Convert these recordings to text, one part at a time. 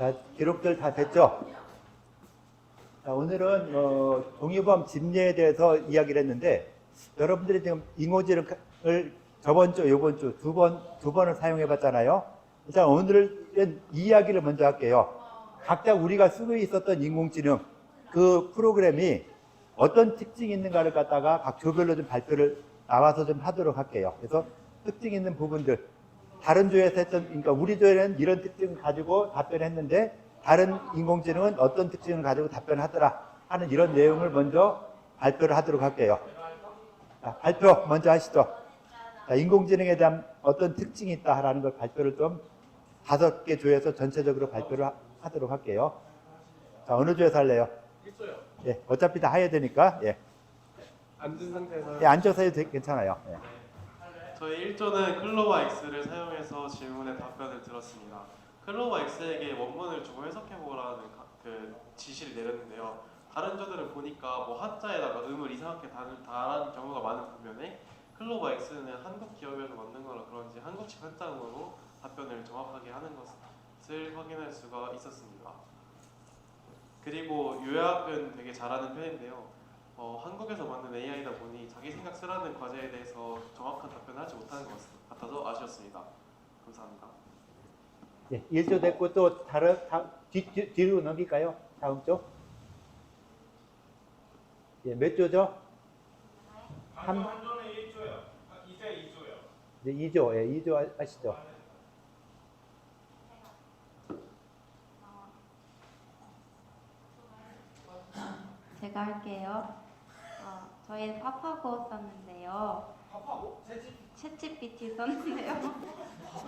자, 기록들 다 됐죠? 자, 오늘은 동의보험 집례에 대해서 이야기를 했는데 여러분들이 지금 인공지능을 저번 주, 요번 주 두 번을 사용해 봤잖아요. 자, 오늘은 이야기를 먼저 할게요. 각자 우리가 쓰고 있었던 인공지능 그 프로그램이 어떤 특징이 있는가를 갖다가 각 조별로 좀 발표를 나와서 좀 하도록 할게요. 그래서 특징 있는 부분들 다른 조에서 했던, 그러니까 우리 조에는 이런 특징을 가지고 답변했는데 다른 인공지능은 어떤 특징을 가지고 답변하더라 하는 이런 내용을 먼저 발표를 하도록 할게요. 자, 발표 먼저 하시죠. 자, 인공지능에 대한 어떤 특징이 있다라는 걸 발표를 좀 5개 조에서 전체적으로 발표를 하도록 할게요. 자, 어느 조에서 할래요? 1조요. 예, 어차피 다 해야 되니까. 예. 앉은 상태에서. 예, 앉아서 해도 괜찮아요. 예. 저희 1조는 클로바 X를 사용해서 질문에 답변을 들었습니다. 클로바 X에게 원문을 주고 해석해보라는 그 지시를 내렸는데요. 다른 조들은 보니까 뭐 한자에다가 음을 이상하게 달한 경우가 많은 반면에 클로바 X는 한국 기업에서 만든 거라 그런지 한국식 한자음으로 답변을 정확하게 하는 것을 확인할 수가 있었습니다. 그리고 요약은 되게 잘하는 편인데요. 한국에서 만든 AI다 보니 자기 생각 쓰라는 과제에 대해서 정확한 답변을 하지 못하는 것 같아서 아쉬웠습니다. 감사합니다. 예, 1조 됐고 또 뒤로 넘길까요? 다음 조? 예, 몇 조죠? 한 조는 1조요. 이제 2조요. 이제 2조, 예, 2조 하시죠. 제가 할게요. 저희 팝하고 썼는데요. 팝하고? 챗GPT 썼는데요.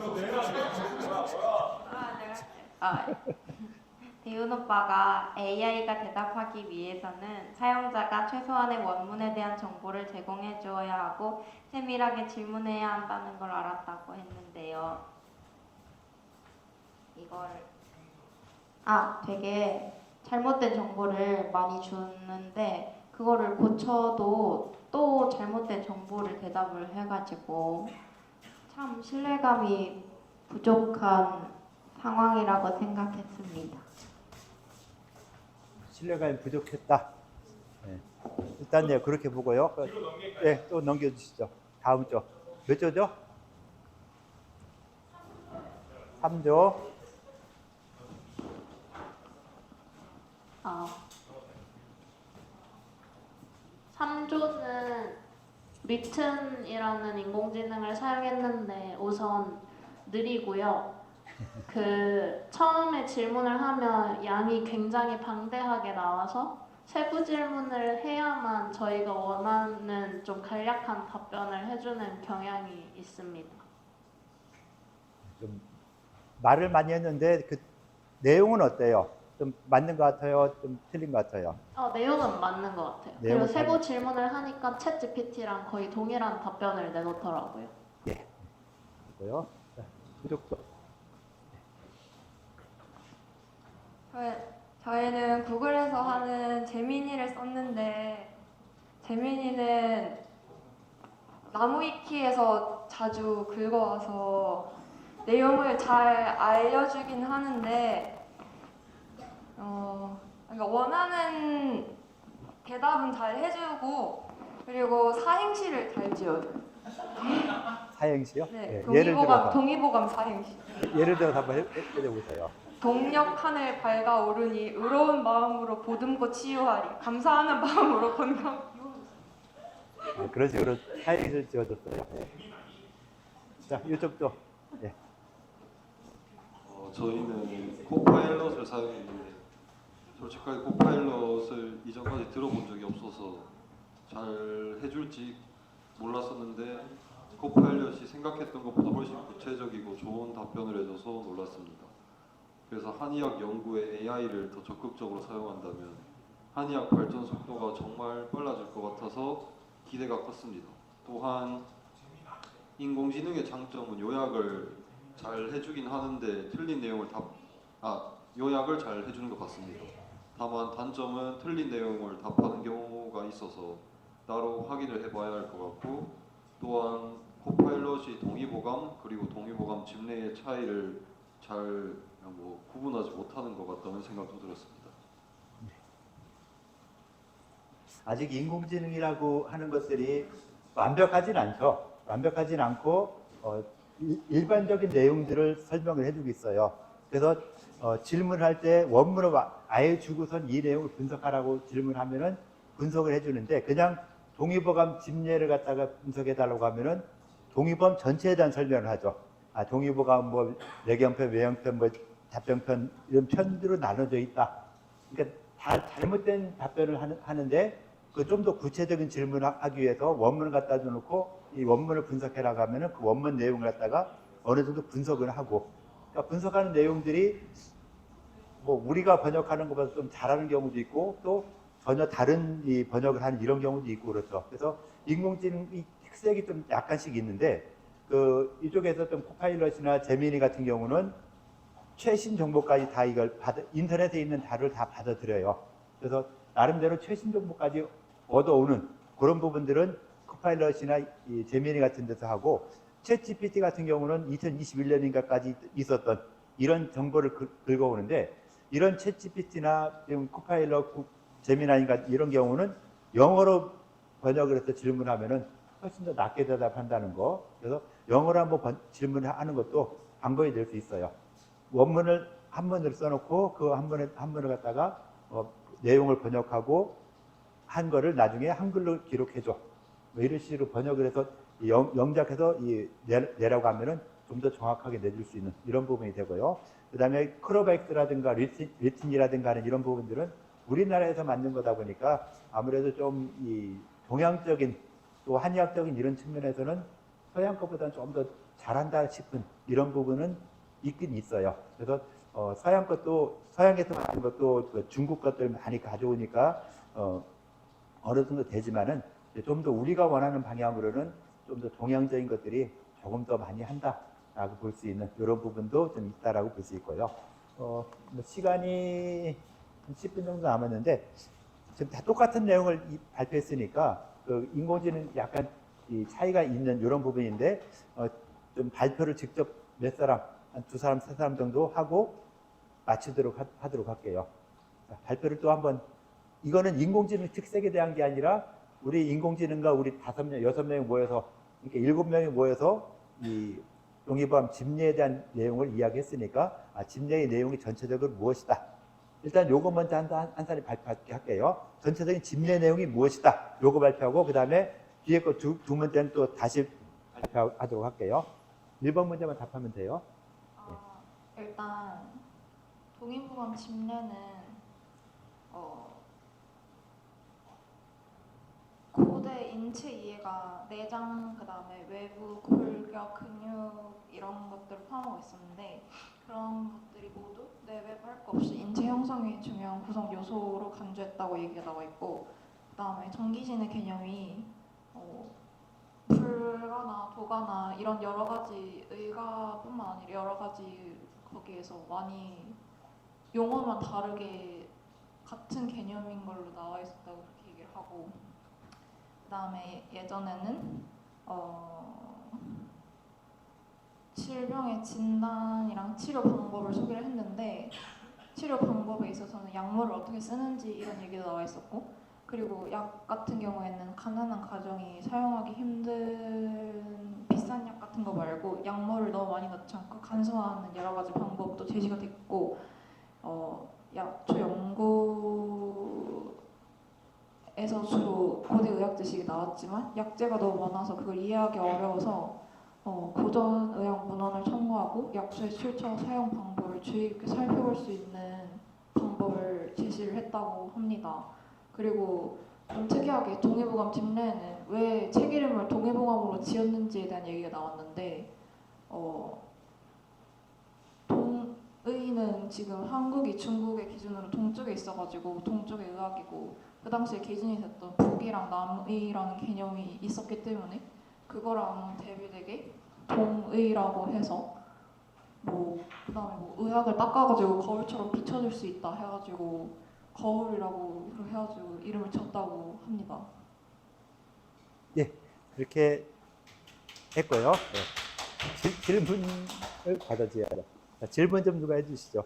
너 내가 뭐야? 내가 할게요. 대윤 오빠가 AI가 대답하기 위해서는 사용자가 최소한의 원문에 대한 정보를 제공해 주어야 하고 세밀하게 질문해야 한다는 걸 알았다고 했는데요. 이걸 되게 잘못된 정보를 많이 주는데 그거를 고쳐도 또 잘못된 정보를 대답을 해가지고 참 신뢰감이 부족한 상황이라고 생각했습니다. 신뢰감이 부족했다. 예. 일단 네, 그렇게 보고요. 뒤로 넘길까요? 예, 또 넘겨주시죠. 다음 조. 몇 조죠? 3조. 3조는 리튼이라는 인공지능을 사용했는데 우선 느리고요. 처음에 질문을 하면 양이 굉장히 방대하게 나와서 세부 질문을 해야만 저희가 원하는 좀 간략한 답변을 해주는 경향이 있습니다. 좀 말을 많이 했는데 그 내용은 어때요? 좀 맞는 것 같아요? 좀 틀린 것 같아요? 내용은 맞는 것 같아요. 그리고 내용은 세부 질문을 하니까 챗 GPT랑 거의 동일한 답변을 내놓더라고요. 예. 그리고요. 자, 부족도. 저희는 구글에서 하는 제미니를 썼는데 제미니는 나무위키에서 자주 긁어와서 내용을 잘 알려주긴 하는데 그러니까 원하는 대답은 잘 해주고 그리고 사행시를 잘 지어줘요. 사행시요? 네, 예, 동의보감 사행시. 예를 들어서 한번 해보세요. 동력 하늘 밝아오르니 의로운 마음으로 보듬고 치유하리 감사하는 마음으로 건강. 네, 그런 식으로 사행시를 지어줬어요. 자, 이쪽도. 예. 저희는 코파일럿을 사용했는데 솔직하게 코파일럿을 이전까지 들어본 적이 없어서 잘 해줄지 몰랐었는데 코파일럿이 생각했던 것보다 훨씬 구체적이고 좋은 답변을 해줘서 놀랐습니다. 그래서 한의학 연구에 AI를 더 적극적으로 사용한다면 한의학 발전 속도가 정말 빨라질 것 같아서 기대가 컸습니다. 또한 인공지능의 장점은 요약을 잘 해주긴 하는데 틀린 내용을 요약을 잘 해주는 것 같습니다. 다만 단점은 틀린 내용을 답하는 경우가 있어서 따로 확인을 해봐야 할 것 같고 또한 코파일럿이 동의보감 그리고 동의보감 집례의 차이를 잘 그냥 뭐 구분하지 못하는 것 같다는 생각도 들었습니다. 아직 인공지능이라고 하는 것들이 완벽하진 않죠. 완벽하진 않고 일반적인 내용들을 설명을 해주고 있어요. 그래서 질문할 때 원문을 아예 주고선 이 내용을 분석하라고 질문하면은 분석을 해주는데 그냥 동의보감 집례를 갖다가 분석해달라고 하면은 동의보감 전체에 대한 설명을 하죠. 동의보감 뭐 내경편, 외형편, 뭐 답변편 이런 편들로 나눠져 있다. 그러니까 다 잘못된 답변을 하는데 그 좀 더 구체적인 질문을 하기 위해서 원문을 갖다 놓고 이 원문을 분석해라고 하면은 그 원문 내용을 갖다가 어느 정도 분석을 하고 그러니까 분석하는 내용들이 뭐 우리가 번역하는 것보다 좀 잘하는 경우도 있고 또 전혀 다른 이 번역을 하는 이런 경우도 있고 그렇죠. 그래서 인공지능 특색이 좀 약간씩 있는데 그 이쪽에서 좀 코파일럿이나 제미니 같은 경우는 최신 정보까지 다 이걸 인터넷에 있는 자료를 다 받아들여요. 그래서 나름대로 최신 정보까지 얻어오는 그런 부분들은 코파일럿이나 이 제미니 같은 데서 하고 챗GPT 같은 경우는 2021년인가까지 있었던 이런 정보를 긁어오는데 이런 챗GPT나 지금 코파일럿, 제미나인가 이런 경우는 영어로 번역을 해서 질문하면은 훨씬 더 낫게 대답한다는 거. 그래서 영어로 한번 질문하는 것도 방법이 될 수 있어요. 원문을 한문으로 써놓고 그 한문을 갖다가 내용을 번역하고 한 거를 나중에 한글로 기록해줘. 뭐 이런 식으로 번역을 해서 영작해서 내라고 하면은 좀 더 정확하게 내줄 수 있는 이런 부분이 되고요. 그 다음에 크로백스라든가 리틴이라든가 하는 이런 부분들은 우리나라에서 만든 거다 보니까 아무래도 좀 이 동양적인 또 한의학적인 이런 측면에서는 서양 것보다는 좀 더 잘한다 싶은 이런 부분은 있긴 있어요. 그래서 서양 것도 서양에서 만든 것도 그 중국 것들 많이 가져오니까 어느 정도 되지만은 좀 더 우리가 원하는 방향으로는 좀 더 동양적인 것들이 조금 더 많이 한다라고 볼 수 있는 이런 부분도 좀 있다라고 볼 수 있고요. 뭐 시간이 한 10분 정도 남았는데 지금 다 똑같은 내용을 발표했으니까 그 인공지능 약간 이 차이가 있는 이런 부분인데 좀 발표를 직접 몇 사람 한 두 사람, 세 사람 정도 하고 마치도록 하도록 할게요. 자, 발표를 또 한번 이거는 인공지능 특색에 대한 게 아니라 우리 인공지능과 우리 5명, 6명이 모여서 이렇게 7명이 모여서 이 동의보감 집례에 대한 내용을 이야기했으니까 집례의 내용이 전체적으로 무엇이다. 일단 요거 먼저 한 사람이 발표할게요. 전체적인 집례 내용이 무엇이다. 요거 발표하고 그 다음에 뒤에 거 두 문제는 또 다시 발표하도록 할게요. 1번 문제만 답하면 돼요. 일단 동의보감 집례는 고대 인체 이해가 내장 그다음에 외부 골격 근육 이런 것들을 포함하고 있었는데 그런 것들이 모두 내외부 할 것 없이 인체 형성의 중요한 구성 요소로 간주했다고 얘기가 나와 있고 그다음에 정기신의 개념이 불가나 도가나 이런 여러 가지 의가뿐만 아니라 여러 가지 거기에서 많이 용어만 다르게 같은 개념인 걸로 나와 있었다고 그렇게 얘기를 하고 그다음에 예전에는 질병의 진단이랑 치료 방법을 소개를 했는데 치료 방법에 있어서는 약물을 어떻게 쓰는지 이런 얘기도 나와 있었고 그리고 약 같은 경우에는 가난한 가정이 사용하기 힘든 비싼 약 같은 거 말고 약물을 너무 많이 넣지 않고 간소화하는 여러 가지 방법도 제시가 됐고 약초 연구에서 주로 고대 의학 지식이 나왔지만 약재가 너무 많아서 그걸 이해하기 어려워서 고전 의학 문헌을 참고하고 약초의 출처 사용 방법을 주의 깊게 살펴볼 수 있는 방법을 제시를 했다고 합니다. 그리고 좀 특이하게 동의보감 집례에는 왜 책 이름을 동의보감으로 지었는지에 대한 얘기가 나왔는데 동의는 지금 한국이 중국의 기준으로 동쪽에 있어가지고 동쪽의 의학이고 그 당시에 기준이 됐던 북이랑 남의라는 개념이 있었기 때문에 그거랑 대비되게 동의라고 해서 그다음에 의학을 닦아가지고 거울처럼 비춰줄 수 있다 해가지고 거울이라고 해가지고 이름을 졌다고 합니다. 예, 그렇게 했고요. 네. 질문을 받아줘야죠. 자, 질문 좀 누가 해주시죠.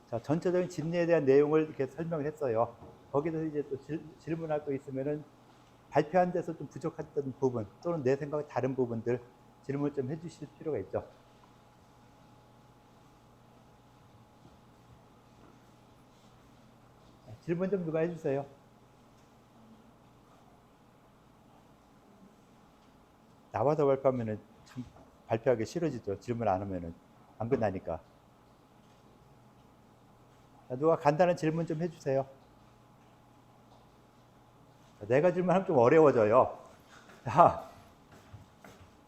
자, 전체적인 진료에 대한 내용을 이렇게 설명을 했어요. 거기서 이제 또 질문할 거 있으면은 발표한 데서 좀 부족했던 부분 또는 내 생각에 다른 부분들 질문 좀 해주실 필요가 있죠. 자, 질문 좀 누가 해주세요. 나와서 발표하면은 참 발표하기 싫어지죠. 질문 안 하면은 안 끝나니까. 자, 누가 간단한 질문 좀 해주세요. 자, 내가 질문하면 좀 어려워져요. 자,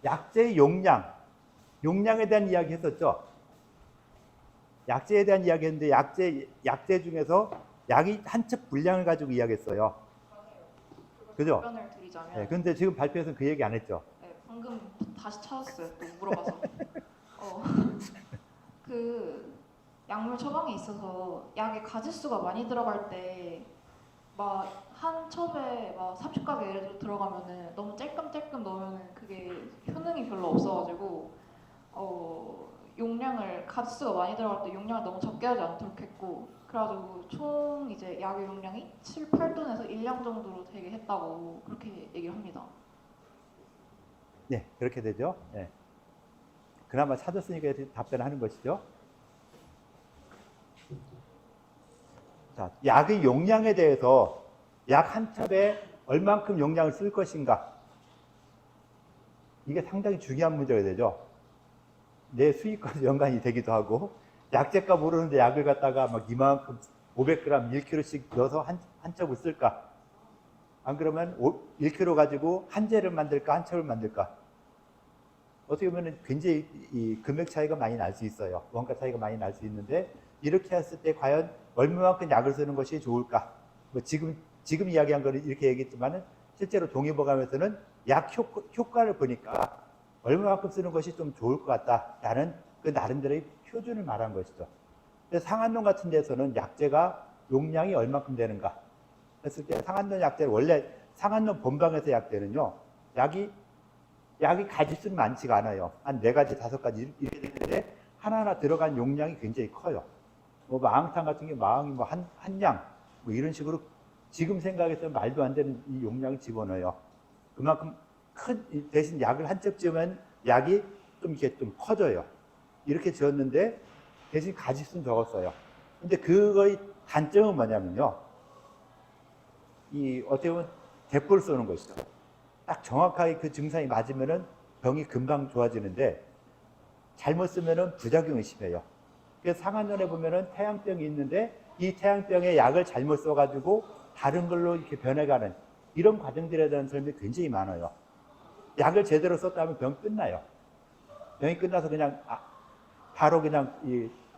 약제의 용량에 대한 이야기 했었죠. 약제에 대한 이야기 했는데 약제 중에서 약이 한 첩 분량을 가지고 이야기했어요. 그죠? 답변을 드리자면 네, 근데 지금 발표에서는 그 얘기 안 했죠. 네, 방금 다시 찾았어요. 또 물어봐서. 그 약물 처방에 있어서 약의 가짓수가 많이 들어갈 때 막 한 첩에 막 30가게 예를 들어 들어가면은 너무 찔끔찔끔 넣으면은 그게 효능이 별로 없어가지고 용량을 가짓수가 많이 들어갈 때 용량을 너무 적게 하지 않도록 했고 그래가지고 총 이제 약의 용량이 7, 8톤에서 1량 정도로 되게 했다고 그렇게 얘기를 합니다. 네, 그렇게 되죠. 네. 그나마 찾았으니까 답변하는 것이죠. 자, 약의 용량에 대해서 약 한 첩에 얼만큼 용량을 쓸 것인가? 이게 상당히 중요한 문제가 되죠. 내 수익과도 연관이 되기도 하고 약제값 모르는데 약을 갖다가 막 이만큼 500g, 1kg씩 넣어서 한 첩을 쓸까? 안 그러면 1kg 가지고 한 제를 만들까? 한 첩을 만들까? 어떻게 보면 굉장히 이 금액 차이가 많이 날 수 있어요. 원가 차이가 많이 날 수 있는데 이렇게 했을 때 과연 얼마만큼 약을 쓰는 것이 좋을까? 뭐 지금 이야기한 거는 이렇게 얘기했지만은 실제로 동의보감에서는 약 효과를 보니까 얼마만큼 쓰는 것이 좀 좋을 것 같다라는 그 나름대로의 표준을 말한 것이죠. 그래서 상한론 같은 데서는 약제가 용량이 얼마큼 되는가 했을 때 상한론 약제는 원래 상한론 본방에서 약제는요 약이 가짓수는 많지가 않아요. 한 4가지, 5가지 이렇게 되는데 하나하나 들어간 용량이 굉장히 커요. 뭐 마항탕 같은 게 마항이 뭐 한 양 뭐 이런 식으로 지금 생각해서 말도 안 되는 이 용량을 집어넣어요. 그만큼 큰 대신 약을 한 첩 지으면 약이 좀 이렇게 좀 커져요. 이렇게 지었는데 대신 가짓수는 적었어요. 근데 그거의 단점은 뭐냐면요. 이 어떻게 보면 대포를 쏘는 것이죠. 딱 정확하게 그 증상이 맞으면은 병이 금방 좋아지는데 잘못 쓰면은 부작용이 심해요. 그래서 상한론에 보면은 태양병이 있는데 이 태양병에 약을 잘못 써가지고 다른 걸로 이렇게 변해가는 이런 과정들에 대한 설명이 굉장히 많아요. 약을 제대로 썼다면 병이 끝나요. 병이 끝나서 그냥 바로 그냥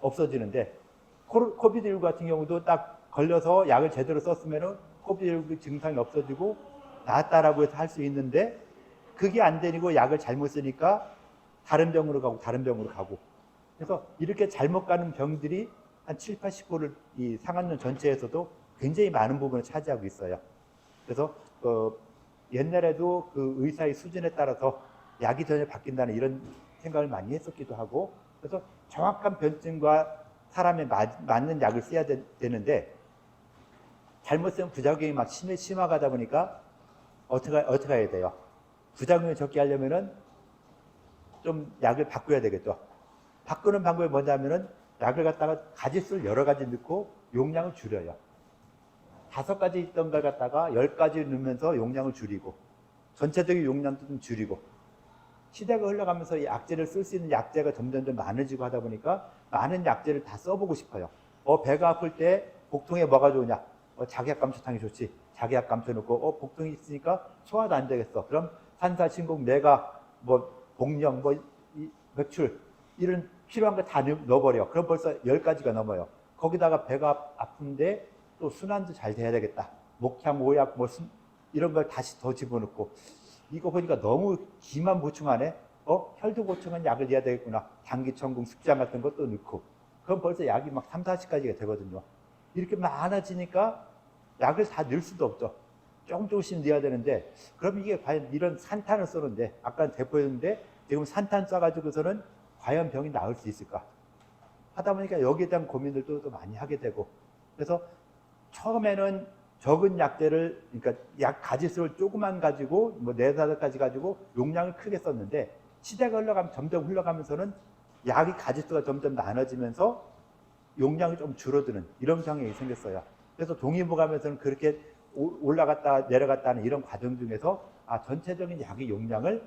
없어지는데 코비드19 같은 경우도 딱 걸려서 약을 제대로 썼으면은 코비드19 증상이 없어지고 나았다라고 해서 할 수 있는데 그게 안 되고 약을 잘못 쓰니까 다른 병으로 가고 그래서 이렇게 잘못 가는 병들이 한 7, 80%를 이 상한론 전체에서도 굉장히 많은 부분을 차지하고 있어요. 그래서 옛날에도 그 의사의 수준에 따라서 약이 전혀 바뀐다는 이런 생각을 많이 했었기도 하고 그래서 정확한 병증과 사람에 맞는 약을 써야 되는데 잘못 쓰면 부작용이 막 심화가다 보니까 어떻게 해야 돼요? 부작용을 적게 하려면은 좀 약을 바꿔야 되겠죠. 바꾸는 방법이 뭐냐면은 약을 갖다가 가짓수를 여러 가지 넣고 용량을 줄여요. 5가지 있던 걸 갖다가 10가지 넣으면서 용량을 줄이고 전체적인 용량도 좀 줄이고 시대가 흘러가면서 약제를 쓸 수 있는 약제가 점점 많아지고 하다 보니까 많은 약제를 다 써보고 싶어요. 배가 아플 때 복통에 뭐가 좋으냐? 작약감초탕이 좋지. 작약감초 넣고 복통이 있으니까 소화도 안 되겠어. 그럼 산사, 신곡, 내가 복령, 맥출 이런 필요한 거 다 넣어버려. 그럼 벌써 10가지가 넘어요. 거기다가 배가 아픈데 또 순환도 잘 돼야 되겠다. 목향, 오약, 이런 걸 다시 더 집어넣고 이거 보니까 너무 기만 보충하네. 혈도 보충한 약을 넣어야 되겠구나. 당기천궁, 숙장 같은 것도 넣고 그럼 벌써 약이 막 3, 40가지가 되거든요. 이렇게 많아지니까 약을 다 넣을 수도 없죠. 조금씩 넣어야 되는데 그럼 이게 과연 이런 산탄을 쏘는데 아까 대포였는데 지금 산탄 쏴가지고서는 과연 병이 나을 수 있을까? 하다 보니까 여기에 대한 고민들도 또 많이 하게 되고 그래서 처음에는 적은 약대를 그러니까 약 가지수를 조금만 가지고 뭐 4-5가지 가지고 용량을 크게 썼는데 시대가 흘러가면 점점 흘러가면서는 약의 가지수가 점점 나눠지면서 용량이 좀 줄어드는 이런 경향이 생겼어요. 그래서 동의보감에서는 그렇게 올라갔다 내려갔다 하는 이런 과정 중에서 전체적인 약의 용량을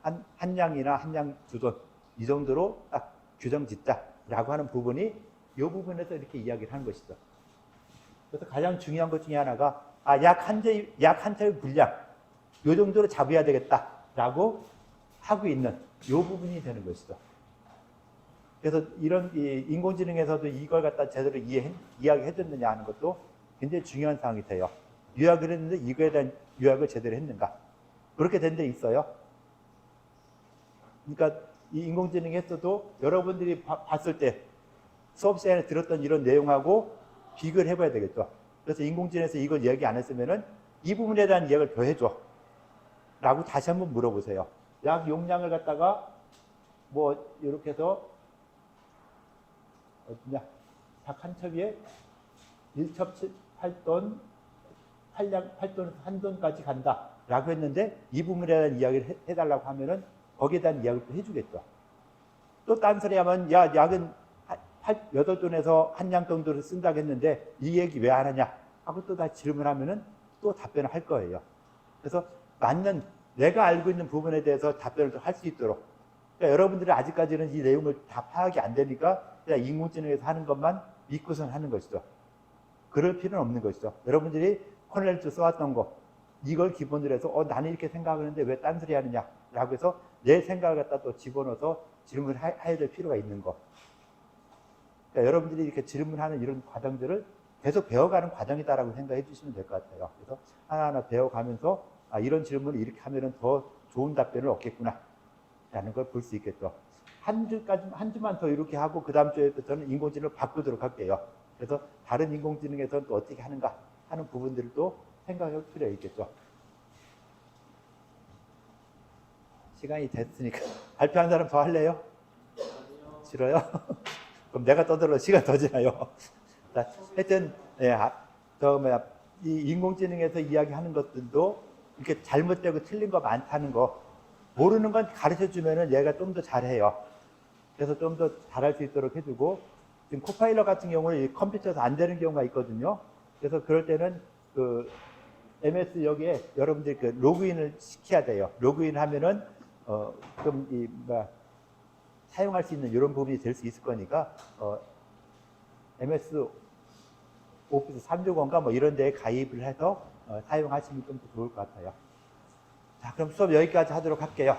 한 양이나 한 양 2돈 이 정도로 딱 규정 짓자라고 하는 부분이 이 부분에서 이렇게 이야기를 하는 것이죠. 그래서 가장 중요한 것 중에 하나가 약 한 차의 분량 이 정도로 잡아야 되겠다라고 하고 있는 이 부분이 되는 것이죠. 그래서 이런 인공지능에서도 이걸 갖다 제대로 이야기해 줬느냐 하는 것도 굉장히 중요한 사항이 돼요. 요약을 했는데 이거에 대한 요약을 제대로 했는가? 그렇게 된 데 있어요. 그러니까 이 인공지능에서도 여러분들이 봤을 때 수업 시간에 들었던 이런 내용하고 비교를 해봐야 되겠죠. 그래서 인공지능에서 이걸 이야기 안 했으면은 이 부분에 대한 이야기를 더 해줘. 라고 다시 한번 물어보세요. 약 용량을 갖다가 뭐 이렇게 해서 어디냐? 약 한 첩에 1첩 8돈, 8돈, 1돈까지 간다. 라고 했는데 이 부분에 대한 이야기를 해달라고 하면은 거기에 대한 이야기를 또 해주겠죠. 또 딴 소리 하면 야, 약은 8돈에서 한 양 정도를 쓴다고 했는데 이 얘기 왜 안 하냐? 하고 또 다시 질문하면은 또 답변을 할 거예요. 그래서 맞는 내가 알고 있는 부분에 대해서 답변을 또 할 수 있도록 그러니까 여러분들이 아직까지는 이 내용을 다 파악이 안 되니까 그냥 인공지능에서 하는 것만 믿고선 하는 것이죠. 그럴 필요는 없는 것이죠. 여러분들이 코넬리트 써왔던 거 이걸 기본으로 해서 나는 이렇게 생각하는데 왜 딴소리 하느냐 라고 해서 내 생각을 갖다 또 집어넣어서 질문을 해야 될 필요가 있는 거. 그러니까 여러분들이 이렇게 질문하는 이런 과정들을 계속 배워가는 과정이다라고 생각해 주시면 될 것 같아요. 그래서 하나하나 배워가면서 이런 질문을 이렇게 하면은 더 좋은 답변을 얻겠구나 라는 걸 볼 수 있겠죠. 한 주만 더 이렇게 하고 그 다음 주에부터는 인공지능을 바꾸도록 할게요. 그래서 다른 인공지능에서는 또 어떻게 하는가 하는 부분들을 또 생각할 필요가 있겠죠. 시간이 됐으니까 발표한 사람 더 할래요? 싫어요? 그럼 내가 떠들어 시간 더 지나요. 하여튼 이 인공지능에서 이야기하는 것들도 이렇게 잘못되고 틀린 거 많다는 거 모르는 건 가르쳐 주면은 얘가 좀 더 잘해요. 그래서 좀 더 잘할 수 있도록 해주고 지금 코파일럿 같은 경우는 컴퓨터에서 안 되는 경우가 있거든요. 그래서 그럴 때는 그 MS 여기에 여러분들이 그 로그인을 시켜야 돼요. 로그인 하면은 사용할 수 있는 이런 부분이 될 수 있을 거니까 MS 오피스 365인가 뭐 이런 데에 가입을 해서 사용하시면 좀 더 좋을 것 같아요. 자, 그럼 수업 여기까지 하도록 할게요.